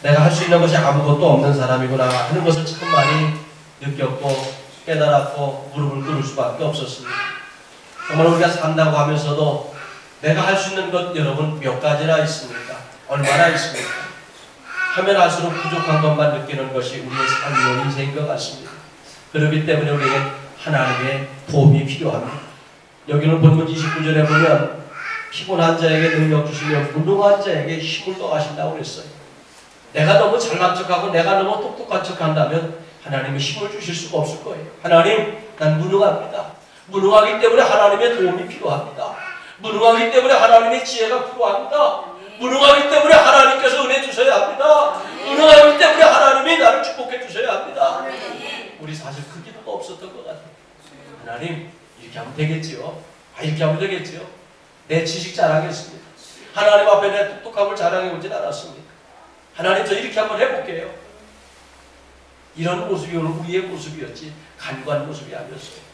내가 할 수 있는 것이 아무것도 없는 사람이구나 하는 것을 참 많이 느꼈고 깨달았고 무릎을 꿇을 수밖에 없었습니다. 정말 우리가 산다고 하면서도 내가 할 수 있는 것 여러분 몇 가지나 있습니까? 얼마나 있습니까? 하면 할수록 부족한 것만 느끼는 것이 우리의 삶의 인생인 것 같습니다. 그렇기 때문에 우리에게 하나님의 도움이 필요합니다. 여기는 본문 29절에 보면 피곤한 자에게 능력 주시며 무능한 자에게 힘을 더하신다고 그랬어요. 내가 너무 잘난 척하고 내가 너무 똑똑한 척한다면 하나님이 힘을 주실 수가 없을 거예요. 하나님, 난 무능합니다. 무능하기 때문에 하나님의 도움이 필요합니다. 무능하기 때문에 하나님의 지혜가 필요합니다. 무능하기 때문에 하나님께서 은혜 주셔야 합니다. 무능하기 때문에 하나님이 나를 축복해 주셔야 합니다. 우리 사실 그 기도가 없었던 것 같아요. 하나님, 이렇게 하면 되겠지요? 이렇게 하면 되겠지요? 내 지식 자랑했습니다. 하나님 앞에 내 똑똑함을 자랑해보진 않았습니다. 하나님, 저 이렇게 한번 해볼게요. 이런 모습이 오늘 우리의 모습이었지 간과한 모습이 아니었어요.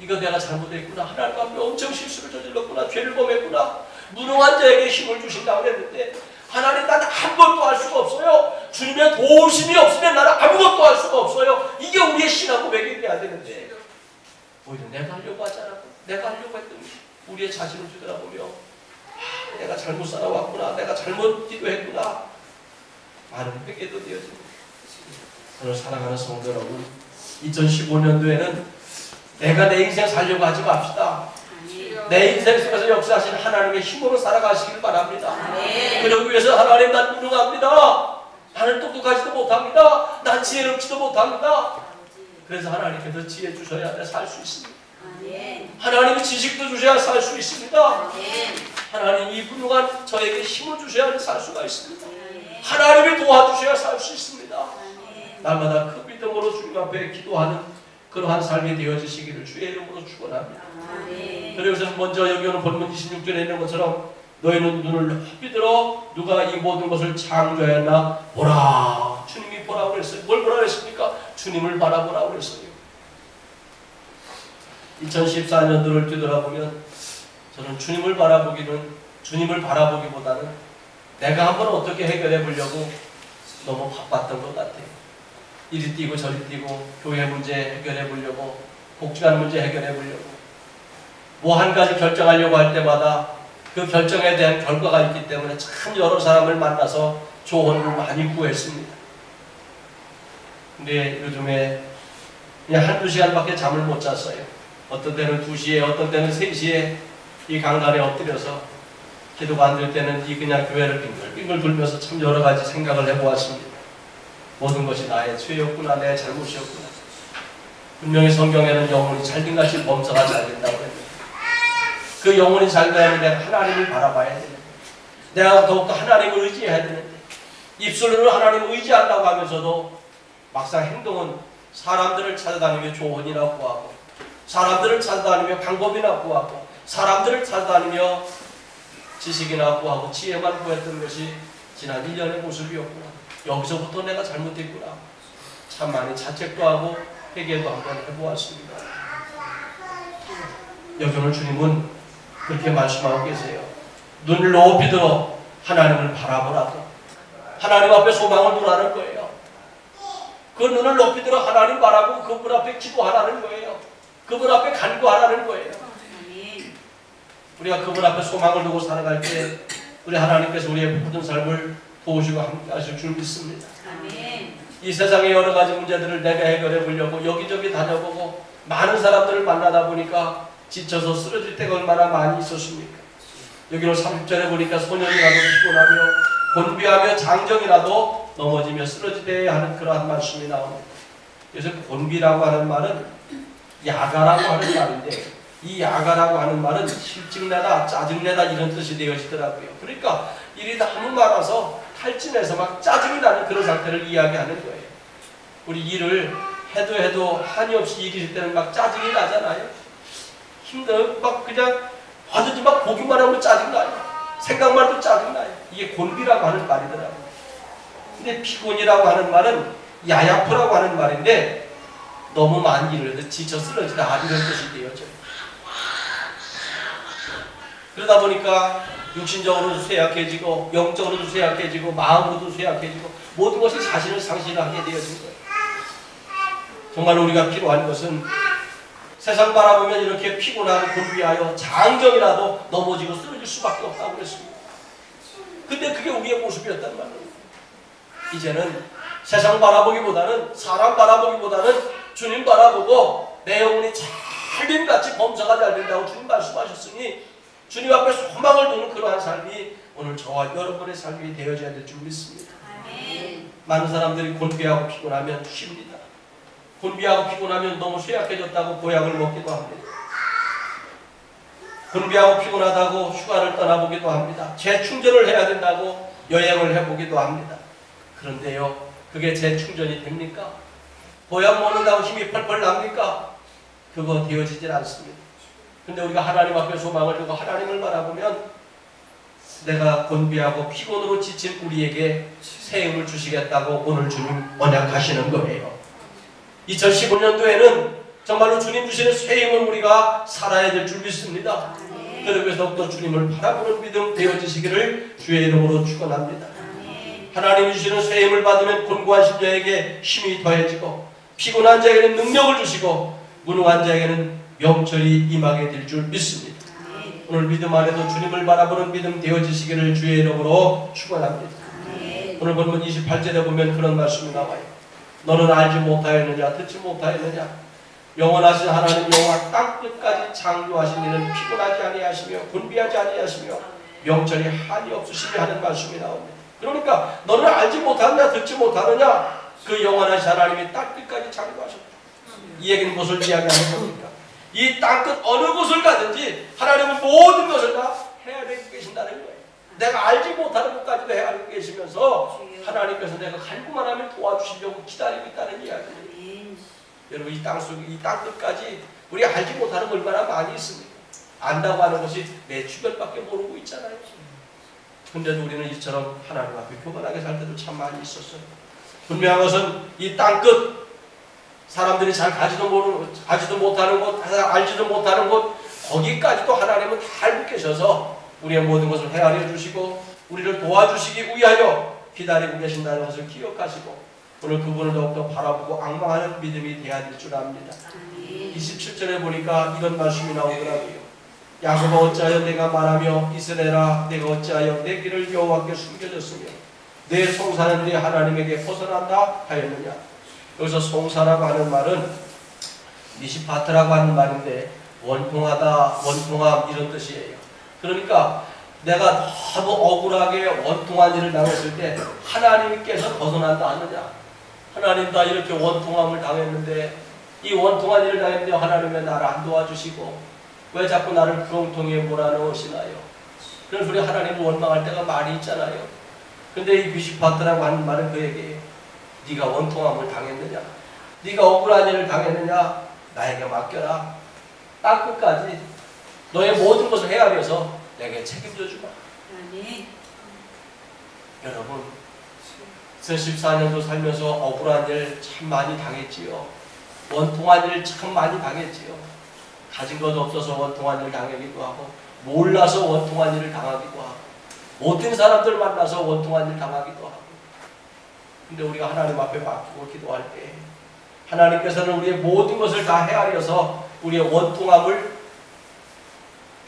이거 내가 잘못했구나. 하나님 앞에 엄청 실수를 저질렀구나. 죄를 범했구나. 무능한 자에게 힘을 주신다고 했는데 하나님, 나는 아무것도 할 수가 없어요. 주님의 도우심이 없으면 나는 아무것도 할 수가 없어요. 이게 우리의 신앙 고백이 돼야 되는데 오히려 내가 하려고 하지 않았고 내가 하려고 했더니 우리의 자신을 뒤돌아보며 내가 잘못 살아왔구나. 내가 잘못 기도했구나. 많은 회개도 되어집니다. 저는 사랑하는 성도 여러분, 2015년도에는 내가 내 인생 살려고 하지 맙시다. 내 인생 속에서 역사하신 하나님의 힘으로 살아가시길 바랍니다. 그러기 위해서 하나님, 난 무능합니다. 나는 똑똑하지도 못합니다. 난 지혜롭지도 못합니다. 그래서 하나님께서 지혜 주셔야 살 수 있습니다. 하나님이 지식도 주셔야 살 수 있습니다. 하나님, 이 무능한 저에게 힘을 주셔야 살 수가 있습니다. 하나님이 도와주셔야 살 수 있습니다. 날마다 큰 믿음으로 주님 앞에 기도하는 그러한 삶이 되어지시기를 주의 이름으로 축원합니다. 그래서 먼저 여기 오는 본문 26절에 있는 것처럼 너희는 눈을 높이 들어 누가 이 모든 것을 창조하였나 보라. 주님이 보라고 그랬어요. 뭘 보라고 했습니까? 주님을 바라보라고 그랬어요. 2014년도를 뒤돌아보면 저는 주님을 바라보기보다는 내가 한번 어떻게 해결해 보려고 너무 바빴던 것 같아요. 이리 뛰고 저리 뛰고 교회 문제 해결해 보려고, 복지관 문제 해결해 보려고, 뭐 한 가지 결정하려고 할 때마다 그 결정에 대한 결과가 있기 때문에 참 여러 사람을 만나서 조언을 많이 구했습니다. 근데 요즘에 그냥 한두 시간밖에 잠을 못 잤어요. 어떤 때는 2시에, 어떤 때는 3시에 이 강단에 엎드려서 기도가 안 될 때는 이 그냥 교회를 빙글빙글 돌면서 참 여러 가지 생각을 해보았습니다. 모든 것이 나의 죄였구나, 내 잘못이었구나. 분명히 성경에는 영혼이 잘된같이 범사가 잘된다고 했는데 그 영혼이 잘되려면 내가 하나님을 바라봐야 되는데, 내가 더욱더 하나님을 의지해야 되는데, 입술로는 하나님을 의지한다고 하면서도 막상 행동은 사람들을 찾아다니며 조언이나 구하고, 사람들을 찾아다니며 방법이나 구하고, 사람들을 찾아다니며 지식이나 구하고 지혜만 구했던 것이 지난 1년의 모습이었구나. 여기서부터 내가 잘못했구나. 참 많이 자책도 하고 회개도 한번 해보았습니다. 여기 오늘 주님은 그렇게 말씀하고 계세요. 눈을 높이 들어 하나님을 바라보라고. 하나님 앞에 소망을 두라는 거예요. 그 눈을 높이 들어 하나님 바라보고 그분 앞에 기도하라는 거예요. 그분 앞에 간구하라는 거예요. 우리가 그분 앞에 소망을 두고 살아갈 때 우리 하나님께서 우리의 모든 삶을 도우시고 함께 하실 줄 믿습니다. 이 세상의 여러 가지 문제들을 내가 해결해 보려고 여기저기 다녀보고 많은 사람들을 만나다 보니까 지쳐서 쓰러질 때가 얼마나 많이 있었습니까? 여기로 30절에 보니까 소년이라도 피곤하며 곤비하며 장정이라도 넘어지며 쓰러지게 하는 그러한 말씀이 나옵니다. 그래서 곤비라고 하는 말은 야가라고 하는 말인데, 이 야가라고 하는 말은 실증내다, 짜증내다 이런 뜻이 되어지더라고요. 그러니까 일이 너무 많아서 탈진해서 막 짜증이 나는 그런 상태를 이야기하는 거예요. 우리 일을 해도 한이 없이 일이 될 때는 막 짜증이 나잖아요. 힘들어. 막 그냥 하든지 막 보기만 하면 짜증나요. 생각만 해도 짜증나요. 이게 곤비라고 하는 말이더라고요. 근데 피곤이라고 하는 말은 야야프라고 하는 말인데, 너무 많이 일을 해서 지쳐 쓰러지다 이런 뜻이 되어져요. 그러다 보니까 육신적으로도 쇠약해지고 영적으로도 쇠약해지고 마음으로도 쇠약해지고 모든 것이 자신을 상실하게 되어진 거예요. 정말 우리가 필요한 것은 세상 바라보면 이렇게 피곤하고 곤비하여 장정이라도 넘어지고 쓰러질 수밖에 없다고 그랬습니다. 근데 그게 우리의 모습이었단 말이에요. 이제는 세상 바라보기보다는 사람 바라보기보다는 주님 바라보고 내 영혼이 잘됨같이 범사가 잘 된다고 주님 말씀하셨으니 주님 앞에 소망을 두는 그러한 삶이 오늘 저와 여러분의 삶이 되어져야 될 줄 믿습니다. 아멘. 많은 사람들이 곤비하고 피곤하면 쉽니다. 곤비하고 피곤하면 너무 쇠약해졌다고 보약을 먹기도 합니다. 곤비하고 피곤하다고 휴가를 떠나보기도 합니다. 재충전을 해야 된다고 여행을 해보기도 합니다. 그런데요, 그게 재충전이 됩니까? 보약 먹는다고 힘이 펄펄 납니까? 그거 되어지질 않습니다. 근데 우리가 하나님 앞에 소망을 두고 하나님을 바라보면 내가 곤비하고 피곤으로 지친 우리에게 새 힘을 주시겠다고 오늘 주님 언약하시는 거예요. 2015년도에는 정말로 주님 주시는 새 힘을 우리가 살아야 될 줄 믿습니다. 그러면서 또 주님을 바라보는 믿음 되어지시기를 주의 이름으로 축원합니다. 하나님이 주시는 새 힘을 받으면 곤고한 심령에게 힘이 더해지고 피곤한 자에게는 능력을 주시고 무능한 자에게는 명철이 임하게 될 줄 믿습니다. 오늘 믿음 안에도 주님을 바라보는 믿음 되어지시기를 주의 이름으로 축원합니다. 오늘 본문 28절에 보면 그런 말씀이 나와요. 너는 알지 못하였느냐 듣지 못하였느냐 영원하신 하나님 여호와 땅끝까지 창조하신 이는 피곤하지 아니하시며 곤비하지 아니하시며 명철이 한이 없으시며 하는 말씀이 나옵니다. 그러니까 너는 알지 못하느냐 듣지 못하느냐 그 영원하신 하나님이 땅끝까지 창조하셨다. 이 얘기는 무엇을 이야기하는 겁니까? 이 땅끝 어느 곳을 가든지 하나님은 모든 것을 다 헤아리고 계신다는 거예요. 내가 알지 못하는 것까지도 헤아리고 계시면서 하나님께서 내가 갈구만 하면 도와주시려고 기다리고 있다는 이야기예요. 여러분 이 땅속 이 땅끝까지 우리가 알지 못하는 거 얼마나 많이 있습니까? 안다고 하는 것이 내 주변밖에 모르고 있잖아요. 근데도 우리는 이처럼 하나님 앞에 교만하게 살 때도 참 많이 있었어요. 분명한 것은 이 땅끝 사람들이 잘 가지도 못하는 곳, 알지도 못하는 곳, 거기까지도 하나님은 다 알고 계셔서 우리의 모든 것을 헤아려 주시고 우리를 도와주시기 위하여 기다리고 계신다는 것을 기억하시고 오늘 그분을 더욱더 바라보고 앙망하는 믿음이 돼야 될 줄 압니다. 27절에 보니까 이런 말씀이 나오더라고요. 야곱아 어찌하여 내가 말하며 이스라엘아 내가 어찌하여 내 길을 여호와께 숨겨졌으며 내 송사는 네 하나님에게 벗어난다 하였느냐. 여기서 송사라고 하는 말은 미시파트라고 하는 말인데 원통하다, 원통함 이런 뜻이에요. 그러니까 내가 너무 억울하게 원통한 일을 당했을 때 하나님께서 벗어난다 하느냐. 하나님 다 이렇게 원통함을 당했는데 이 원통한 일을 당했는데 하나님 왜 나를 안 도와주시고 왜 자꾸 나를 구렁텅이에 몰아넣으시나요? 그래서 우리 하나님을 원망할 때가 많이 있잖아요. 근데 이 미시파트라고 하는 말은 그 얘기예요. 네가 원통함을 당했느냐? 네가 억울한 일을 당했느냐? 나에게 맡겨라. 땅끝까지 너의 모든 것을 헤아려서 내게 책임져 주마. 여러분 2014년도 살면서 억울한 일 참 많이 당했지요. 원통한 일 참 많이 당했지요. 가진 것도 없어서 원통한 일을 당하기도 하고 몰라서 원통한 일을 당하기도 하고 못된 사람들 만나서 원통한 일 당하기도 하고 근데 우리가 하나님 앞에 맡기고 기도할 때 하나님께서는 우리의 모든 것을 다 헤아려서 우리의 원통함을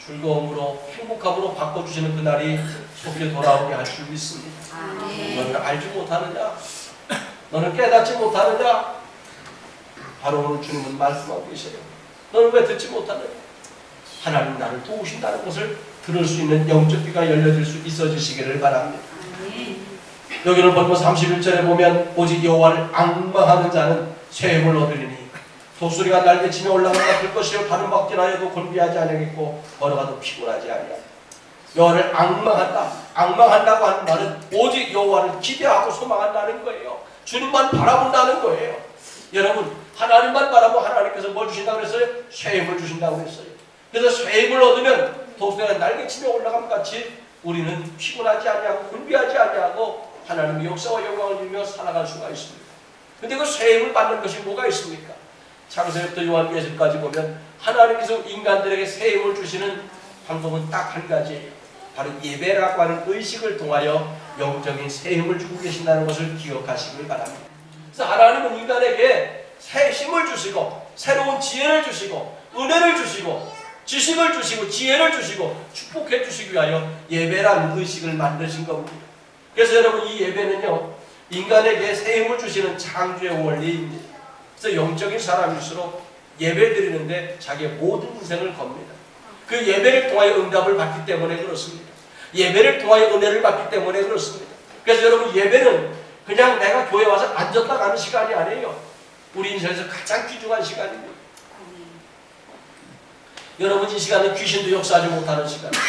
즐거움으로 행복함으로 바꿔주시는 그날이 속히 돌아오게 할 줄 믿습니다. 너는 알지 못하느냐? 너는 깨닫지 못하느냐? 바로 오늘 주님은 말씀하고 계세요. 너는 왜 듣지 못하느냐? 하나님 나를 도우신다는 것을 들을 수 있는 영적 귀가 열려질 수 있어지시기를 바랍니다. 여기를 본문 31절에 보면 오직 여호와를 앙망하는 자는 새 힘을 얻으리니 독수리가 날개치며 올라가다 들 것이요 다른 박진하여도 곤비하지 아니하겠고 걸어가도 피곤하지 아니하리라. 여호와를 앙망한다. 앙망한다고 하는 말은 오직 여호와를 기대하고 소망한다는 거예요. 주님만 바라본다는 거예요. 여러분 하나님만 바라보고 하나님께서 뭘 주신다고 그랬어요? 새 힘을 주신다고 그랬어요. 그래서 새 힘을 얻으면 독수리가 날개치며 올라감 같이 우리는 피곤하지 아니하고 곤비하지 아니하고 하나님의 역사와 영광을 누리며 살아갈 수가 있습니다. 근데 그 새 힘을 받는 것이 뭐가 있습니까? 창세기부터 요한계시까지 보면 하나님께서 인간들에게 새 힘을 주시는 방법은 딱 한 가지예요. 바로 예배라고 하는 의식을 통하여 영적인 새 힘을 주고 계신다는 것을 기억하시길 바랍니다. 그래서 하나님은 인간에게 새 힘을 주시고 새로운 지혜를 주시고 은혜를 주시고 지식을 주시고 지혜를 주시고 축복해 주시기 위하여 예배라는 의식을 만드신 겁니다. 그래서 여러분, 이 예배는요, 인간에게 새 힘을 주시는 창조의 원리입니다. 그래서 영적인 사람일수록 예배 드리는데 자기의 모든 인생을 겁니다. 그 예배를 통하여 응답을 받기 때문에 그렇습니다. 예배를 통하여 은혜를 받기 때문에 그렇습니다. 그래서 여러분, 예배는 그냥 내가 교회 와서 앉았다 가는 시간이 아니에요. 우리 인생에서 가장 귀중한 시간입니다. 여러분, 이 시간은 귀신도 역사하지 못하는 시간이에요.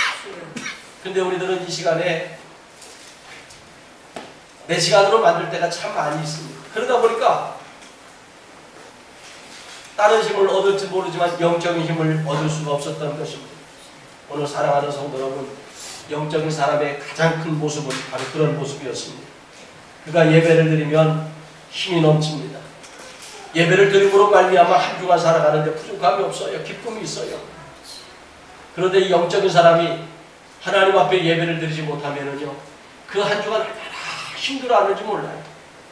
근데 우리들은 이 시간에 내 시간으로 만들 때가 참 많이 있습니다. 그러다 보니까 다른 힘을 얻을지 모르지만 영적인 힘을 얻을 수가 없었던 것입니다. 오늘 사랑하는 성도 여러분, 영적인 사람의 가장 큰 모습은 바로 그런 모습이었습니다. 그가 예배를 드리면 힘이 넘칩니다. 예배를 드림으로 말미암아 한 주간 살아가는데 부족함이 없어요. 기쁨이 있어요. 그런데 이 영적인 사람이 하나님 앞에 예배를 드리지 못하면은요, 그 한 주간 얼마나 힘들어하는지 몰라요.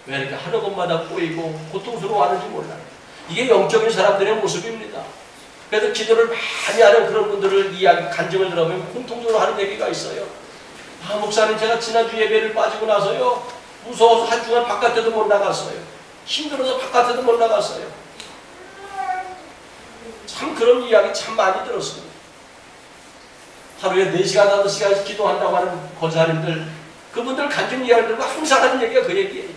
왜 이렇게 하는 것마다 꼬이고 고통스러워하는지 몰라요. 이게 영적인 사람들의 모습입니다. 그래서 기도를 많이 하는 그런 분들을 이야기, 간증을 들어보면 공통적으로 하는 얘기가 있어요. 아, 목사님, 제가 지난주 예배를 빠지고 나서요, 무서워서 한 주간 바깥에도 못 나갔어요. 힘들어서 바깥에도 못 나갔어요. 참 그런 이야기 참 많이 들었습니다. 하루에 4시간, 5시간씩 기도한다고 하는 권사님들, 그분들 간증 이야기를 들고 항상 하는 얘기가 그 얘기예요.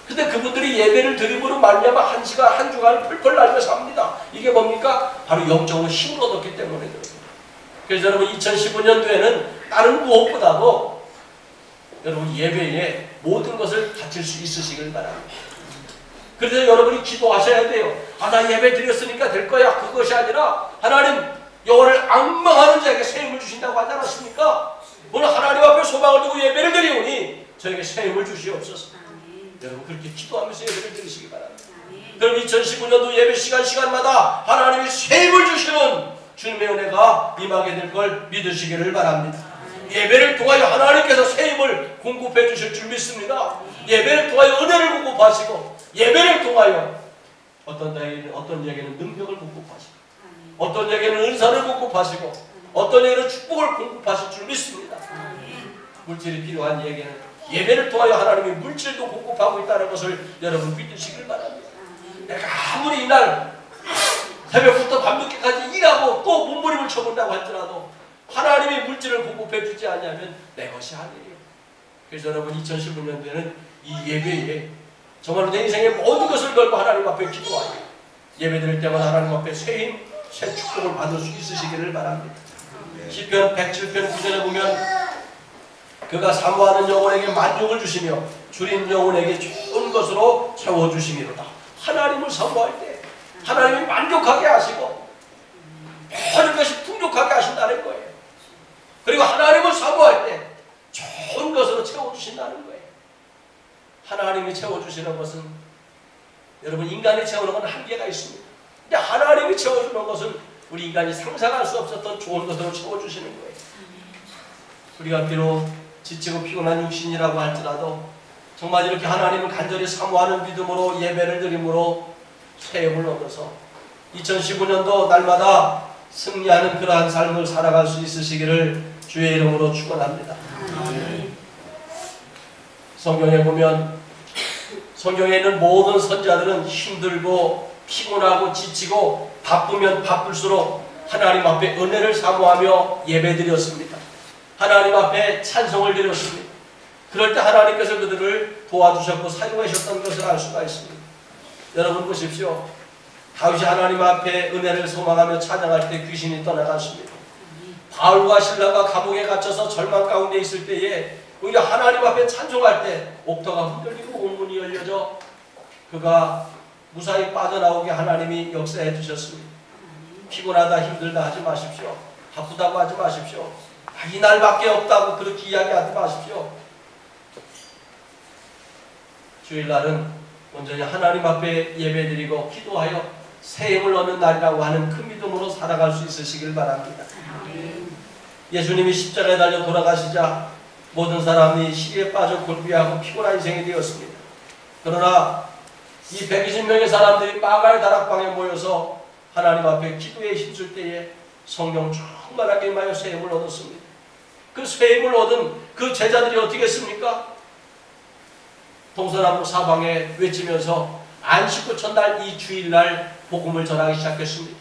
근데 그분들이 예배를 드림으로 말미암아 한 주간을 펄펄 날며 삽니다. 이게 뭡니까? 바로 영적으로 힘을 얻었기 때문에 그렇습니다. 그래서 여러분, 2015년도에는 다른 무엇보다도 여러분 예배에 모든 것을 바칠 수 있으시길 바랍니다. 그래서 여러분이 기도하셔야 돼요. 아, 나 예배 드렸으니까 될 거야. 그것이 아니라 하나님, 여호와를 앙망하는 자에게 새 힘을 주신다고 하지 않았습니까? 오늘 하나님 앞에 소망을 두고 예배를 드리오니 저에게 새 힘을 주시옵소서. 여러분, 그렇게 기도하면서 예배를 드리시기 바랍니다. 그럼 2015년도 예배 시간마다 하나님이 새 힘을 주시는 주님의 은혜가 임하게 될 걸 믿으시기를 바랍니다. 예배를 통하여 하나님께서 새 힘을 공급해 주실 줄 믿습니다. 예배를 통하여 은혜를 공급하시고, 예배를 통하여 어떤 에게는 능력을 공급하시고, 어떤 에게는 은사를 공급하시고, 어떤 에게는 축복을 공급하실 줄 믿습니다. 물질이 필요한 에게는 예배를 통하여 하나님이 물질도 공급하고 있다는 것을 여러분 믿으시길 바랍니다. 내가 아무리 이날 새벽부터 밤늦게까지 일하고 또 몸부림을 쳐본다고 할지라도 하나님이 물질을 공급해 주지 않냐면 내 것이 아니에요. 그래서 여러분, 2015년도에는 이 예배에 정말로 내 인생의 모든 것을 걸고 하나님 앞에 기도하여 예배 드릴 때마다 하나님 앞에 새 힘, 새 축복을 받을 수 있으시기를 바랍니다. 시편 107편 9절에 보면 그가 사모하는 영혼에게 만족을 주시며 줄인 영혼에게 좋은 것으로 채워주시미로다. 하나님을 사모할 때 하나님이 만족하게 하시고 모든 것이 풍족하게 하신다는 거예요. 그리고 하나님을 사모할 때 좋은 것으로 채워주신다는 거예요. 하나님이 채워주시는 것은 여러분, 인간이 채우는 건 한계가 있습니다. 근데 하나님이 채워주는 것은 우리 인간이 상상할 수 없었던 좋은 것으로 채워주시는 거예요. 우리가 비록 지치고 피곤한 육신이라고 할지라도 정말 이렇게 하나님을 간절히 사모하는 믿음으로 예배를 드림으로 새 힘을 얻어서 2015년도 날마다 승리하는 그러한 삶을 살아갈 수 있으시기를 주의 이름으로 축원합니다. 성경에 보면 성경에 있는 모든 선자들은 힘들고 피곤하고 지치고 바쁘면 바쁠수록 하나님 앞에 은혜를 사모하며 예배드렸습니다. 하나님 앞에 찬송을 드렸습니다. 그럴 때 하나님께서 그들을 도와주셨고 사용하셨던 것을 알 수가 있습니다. 여러분 보십시오. 다윗이 하나님 앞에 은혜를 소망하며 찬양할 때 귀신이 떠나갔습니다. 바울과 신라가 감옥에 갇혀서 절망 가운데 있을 때에 오히려 하나님 앞에 찬송할 때 옥터가 흔들리고 옥문이 열려져 그가 무사히 빠져나오게 하나님이 역사해 주셨습니다. 피곤하다 힘들다 하지 마십시오. 바쁘다고 하지 마십시오. 이날밖에 없다고 그렇게 이야기하지 마십시오. 주일날은 온전히 하나님 앞에 예배드리고 기도하여 새 힘을 얻는 날이라고 하는 큰 믿음으로 살아갈 수 있으시길 바랍니다. 예수님이 십자가에 달려 돌아가시자 모든 사람이 시리에 빠져 곤비하고 피곤한 인생이 되었습니다. 그러나 이 120명의 사람들이 마가의 다락방에 모여서 하나님 앞에 기도에 힘쓸 때에 성령 충만하게 임하여 새 힘을 얻었습니다. 그 새 힘을 얻은 그 제자들이 어떻게 했습니까? 동서남북 사방에 외치면서 안식구 첫날 이 주일날 복음을 전하기 시작했습니다.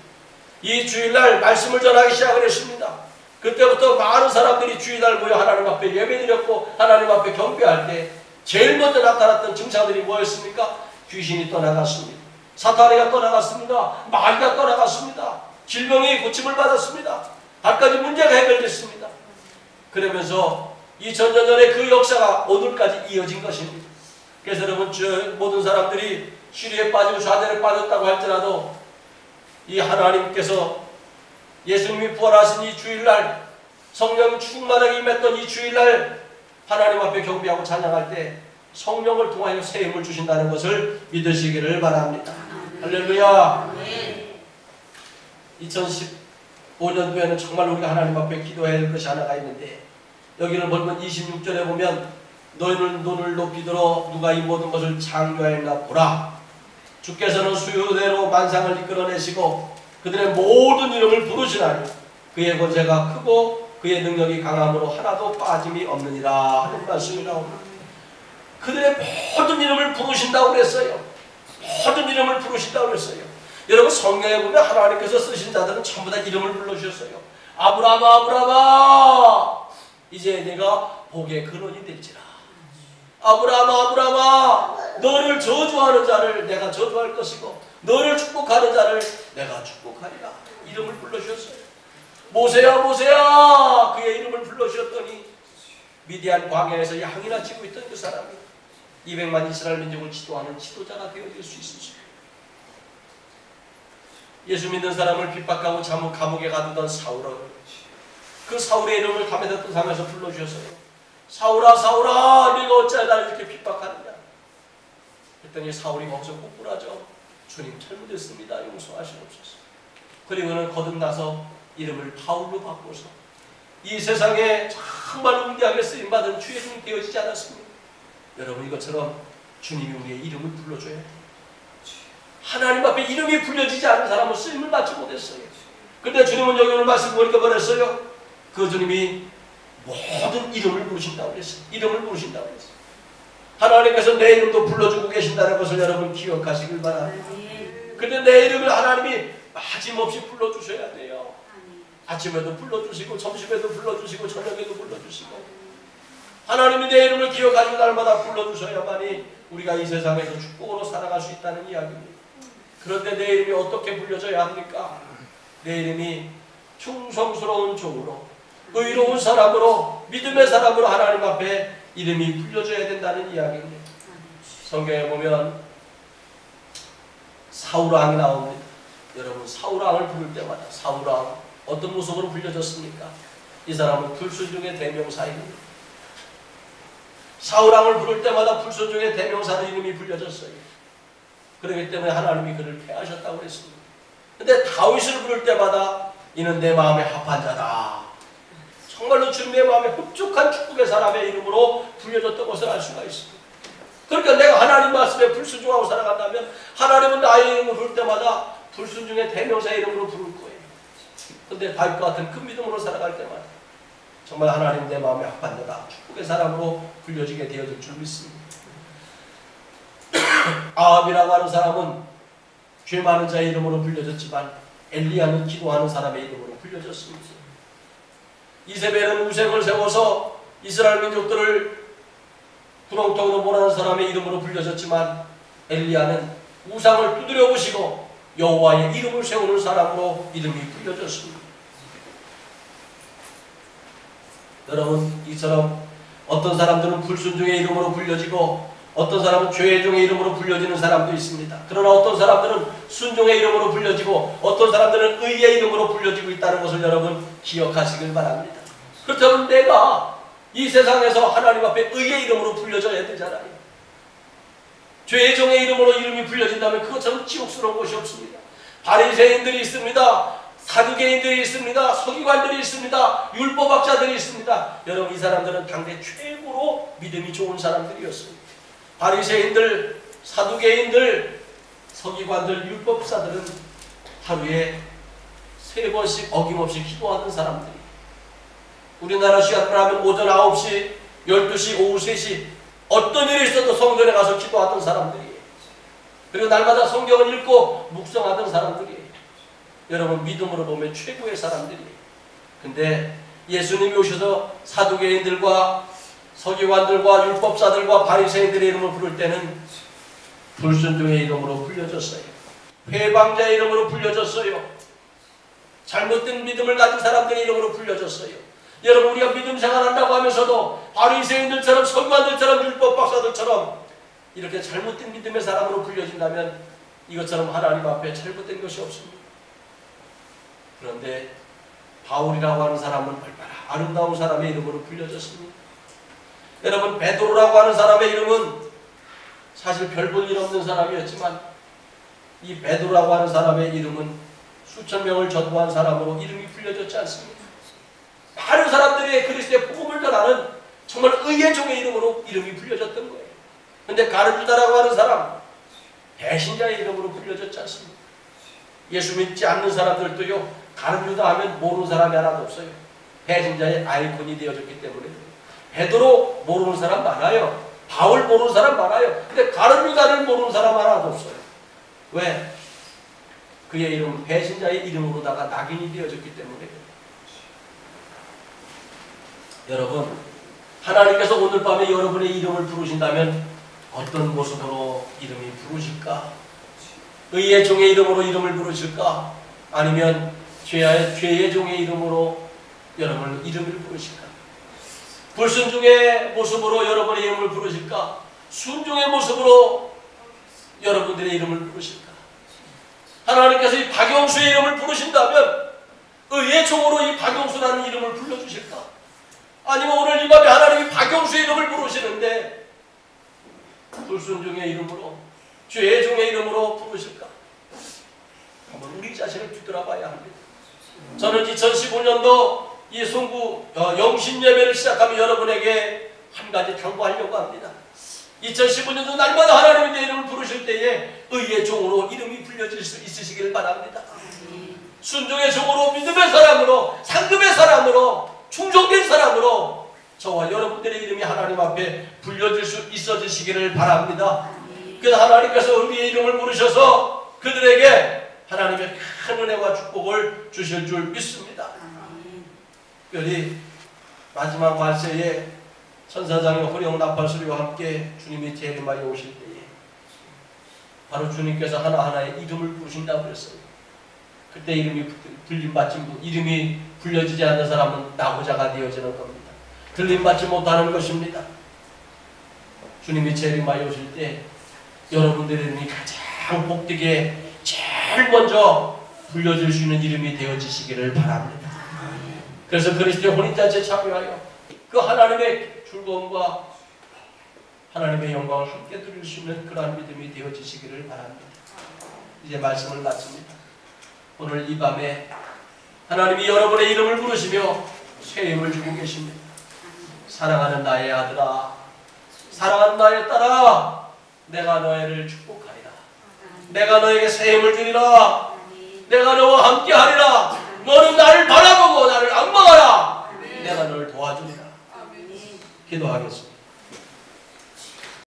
이 주일날 말씀을 전하기 시작을 했습니다. 그때부터 많은 사람들이 주일날 모여 하나님 앞에 예배드렸고 하나님 앞에 경배할 때 제일 먼저 나타났던 증상들이 뭐였습니까? 귀신이 떠나갔습니다. 사탄이가 떠나갔습니다. 마귀가 떠나갔습니다. 질병이 고침을 받았습니다. 갖가지 문제가 해결됐습니다. 그러면서 2000년 전에 그 역사가 오늘까지 이어진 것입니다. 그래서 여러분 모든 사람들이 시리에 빠지고 좌절에 빠졌다고 할지라도 이 하나님께서 예수님이 부활하신 이 주일날 성령 충만하게 임했던 이 주일날 하나님 앞에 경배하고 찬양할 때 성령을 통하여 새 힘을 주신다는 것을 믿으시기를 바랍니다. 할렐루야. 2015년도에는 정말 우리가 하나님 앞에 기도해야 할 것이 하나가 있는데 여기를 보면 26절에 보면 너희는 눈을 높이 들어 누가 이 모든 것을 창조하였나 보라. 주께서는 수요대로 만상을 이끌어내시고 그들의 모든 이름을 부르시나니 그의 권세가 크고 그의 능력이 강함으로 하나도 빠짐이 없느니라 하는 말씀이 나옵니다. 그들의 모든 이름을 부르신다고 그랬어요. 모든 이름을 부르신다고 그랬어요. 여러분 성경에 보면 하나님께서 쓰신 자들은 전부 다 이름을 불러주셨어요. 아브라함아 아브라함아 이제 내가 복의 근원이 될지라. 아브라함아 아브라함아 너를 저주하는 자를 내가 저주할 것이고 너를 축복하는 자를 내가 축복하리라. 이름을 불러주셨어요. 모세야 모세야 그의 이름을 불러주셨더니 미디안 광야에서 양이나 치고 있던 그 사람이 200만 이스라엘 민족을 지도하는 지도자가 되어질 수 있습니다. 예수 믿는 사람을 핍박하고 감옥에 가두던 사울을 그 사울의 이름을 담에서 뜻하면서 불러주셨어요. 사울아 사울아 네가 어찌하여 나를 이렇게 핍박하느냐. 그랬더니 사울이 거기서 ቁ꾸라져 주님 잘못했습니다 용서하시옵소서. 그리고는 거듭나서 이름을 바울로 바꿔서 이 세상에 정말 위대하게 쓰임받은 주의 종이 되어지지 않았습니까? 여러분 이것처럼 주님이 우리의 이름을 불러줘야 돼요. 하나님 앞에 이름이 불려지지 않은 사람은 쓰임을 받지 못했어요. 그런데 주님은 여기 오늘 말씀 보니까 뭐랬어요? 그 주님이 모든 이름을 부르신다고 그랬어요. 이름을 부르신다고 그랬어요. 하나님께서 내 이름도 불러주고 계신다는 것을 여러분 기억하시길 바랍니다. 근데 내 이름을 하나님이 마짐없이 불러주셔야 돼요. 아침에도 불러주시고 점심에도 불러주시고 저녁에도 불러주시고 하나님이 내 이름을 기억하시고 날마다 불러주셔야만이 우리가 이 세상에서 축복으로 살아갈 수 있다는 이야기입니다. 그런데 내 이름이 어떻게 불려져야 합니까? 내 이름이 충성스러운 종으로 의로운 사람으로 믿음의 사람으로 하나님 앞에 이름이 불려져야 된다는 이야기입니다. 성경에 보면 사울왕이 나옵니다. 여러분 사울왕을 부를 때마다 사울왕 어떤 모습으로 불려졌습니까? 이 사람은 불순종의 대명사입니다. 사울왕을 부를 때마다 불순종의 대명사로 이름이 불려졌어요. 그렇기 때문에 하나님이 그를 폐하셨다고 그랬습니다. 근데 다윗을 부를 때마다 이는 내 마음에 합한 자다. 정말로 주님의 마음에 흡족한 축복의 사람의 이름으로 불려졌던 것을 알 수가 있습니다. 그러니까 내가 하나님 말씀에 불순종하고 살아간다면 하나님은 나의 이름을 부를 때마다 불순종의 대명사의 이름으로 부를 거예요. 근데 다윗과 같은 큰 믿음으로 살아갈 때마다 정말 하나님 내 마음에 합한 자다. 축복의 사람으로 불려지게 되어질 줄 믿습니다. 아합이라고 하는 사람은 죄 많은 자의 이름으로 불려졌지만 엘리야는 기도하는 사람의 이름으로 불려졌습니다. 이세벨은 우색을 세워서 이스라엘 민족들을 구렁텅이로 몰아는 사람의 이름으로 불려졌지만 엘리야는 우상을 두드려 보시고 여호와의 이름을 세우는 사람으로 이름이 불려졌습니다. 여러분 이처럼 어떤 사람들은 불순종의 이름으로 불려지고 어떤 사람은 죄의 종의 이름으로 불려지는 사람도 있습니다. 그러나 어떤 사람들은 순종의 이름으로 불려지고 어떤 사람들은 의의 이름으로 불려지고 있다는 것을 여러분 기억하시길 바랍니다. 그렇다면 내가 이 세상에서 하나님 앞에 의의 이름으로 불려져야 되잖아요. 죄의 종의 이름으로 이름이 불려진다면 그것처럼 지옥스러운 것이 없습니다. 바리새인들이 있습니다. 사두개인들이 있습니다. 서기관들이 있습니다. 율법학자들이 있습니다. 여러분, 이 사람들은 당대 최고로 믿음이 좋은 사람들이었습니다. 바리새인들, 사두개인들, 서기관들, 율법사들은 하루에 3번씩 어김없이 기도하는 사람들이, 우리나라 시간으로 하면 오전 9시, 12시, 오후 3시 어떤 일이 있어도 성전에 가서 기도하던 사람들이에요. 그리고 날마다 성경을 읽고 묵상하던 사람들이에요. 여러분, 믿음으로 보면 최고의 사람들이에요. 근데 예수님이 오셔서 사두개인들과 서기관들과 율법사들과 바리새인들의 이름을 부를 때는 불순종의 이름으로 불려졌어요. 회방자의 이름으로 불려졌어요. 잘못된 믿음을 가진 사람들의 이름으로 불려졌어요. 여러분, 우리가 믿음 생활한다고 하면서도 바리새인들처럼 서기관들처럼 율법박사들처럼 이렇게 잘못된 믿음의 사람으로 불려진다면 이것처럼 하나님 앞에 잘못된 것이 없습니다. 그런데 바울이라고 하는 사람은 얼마나 아름다운 사람의 이름으로 불려졌습니다. 여러분, 베드로라고 하는 사람의 이름은 사실 별 볼 일 없는 사람이었지만 이 베드로라고 하는 사람의 이름은 수천 명을 전도한 사람으로 이름이 불려졌지 않습니까? 많은 사람들이 그리스도의 복음을 전하는 정말 의의 종의 이름으로 이름이 불려졌던 거예요. 그런데 가룟유다라고 하는 사람, 배신자의 이름으로 불려졌지 않습니까? 예수 믿지 않는 사람들도요, 가룟유다 하면 모르는 사람이 하나도 없어요. 배신자의 아이콘이 되어졌기 때문에. 베드로 모르는 사람 많아요. 바울 모르는 사람 많아요. 근데 가룟유다를 모르는 사람 하나도 없어요. 왜? 그의 이름은 배신자의 이름으로다가 낙인이 되어졌기 때문에. 여러분, 하나님께서 오늘 밤에 여러분의 이름을 부르신다면 어떤 모습으로 이름이 부르실까? 의의 종의 이름으로 이름을 부르실까? 아니면 죄의 종의 이름으로 여러분 이름을 부르실까? 불순종의 모습으로 여러분의 이름을 부르실까? 순종의 모습으로 여러분들의 이름을 부르실까? 하나님께서 이 박영수의 이름을 부르신다면 의의 종으로 이 박영수라는 이름을 불러주실까? 아니면 오늘 이 밤에 하나님이 박영수의 이름을 부르시는데 불순종의 이름으로, 죄의 종의 이름으로 부르실까? 한번 우리 자신을 뒤돌아봐야 합니다. 저는 2015년도 이 송구 영신예배를 시작하면 여러분에게 한 가지 당부하려고 합니다. 2015년도 날마다 하나님의 이름을 부르실 때에 의의 종으로 이름이 불려질 수 있으시길 바랍니다. 순종의 종으로, 믿음의 사람으로, 상급의 사람으로, 충성된 사람으로 저와 여러분들의 이름이 하나님 앞에 불려질 수 있어지시기를 바랍니다. 그래서 하나님께서 우리의 이름을 부르셔서 그들에게 하나님의 큰 은혜와 축복을 주실 줄 믿습니다. 특별히 마지막 말세에 천사장의 호령 나팔 소리와 함께 주님이 재림하여 오실 때에 바로 주님께서 하나하나의 이름을 부르신다고 그랬어요. 그때 이름이 불림받지, 이름이 불려지지 않는 사람은 나고자가 되어지는 겁니다. 들림받지 못하는 것입니다. 주님이 재림하여 오실 때 여러분들의 이름이 가장 복되게 제일 먼저 불려질 수 있는 이름이 되어지시기를 바랍니다. 그래서 그리스도의 혼인잔치에 참여하여 그 하나님의 즐거움과 하나님의 영광을 함께 누릴 수 있는 그러한 믿음이 되어지시기를 바랍니다. 이제 말씀을 마칩니다. 오늘 이 밤에 하나님이 여러분의 이름을 부르시며 쇠임을 주고 계십니다. 사랑하는 나의 아들아, 사랑하는 나의 딸아, 내가 너희를 축복하리라. 내가 너에게 쇠임을 주리라. 내가 너와 함께하리라. 너는 나를 바라보고 나를 앙망하라. 내가 너를 도와주리라. 기도하겠습니다.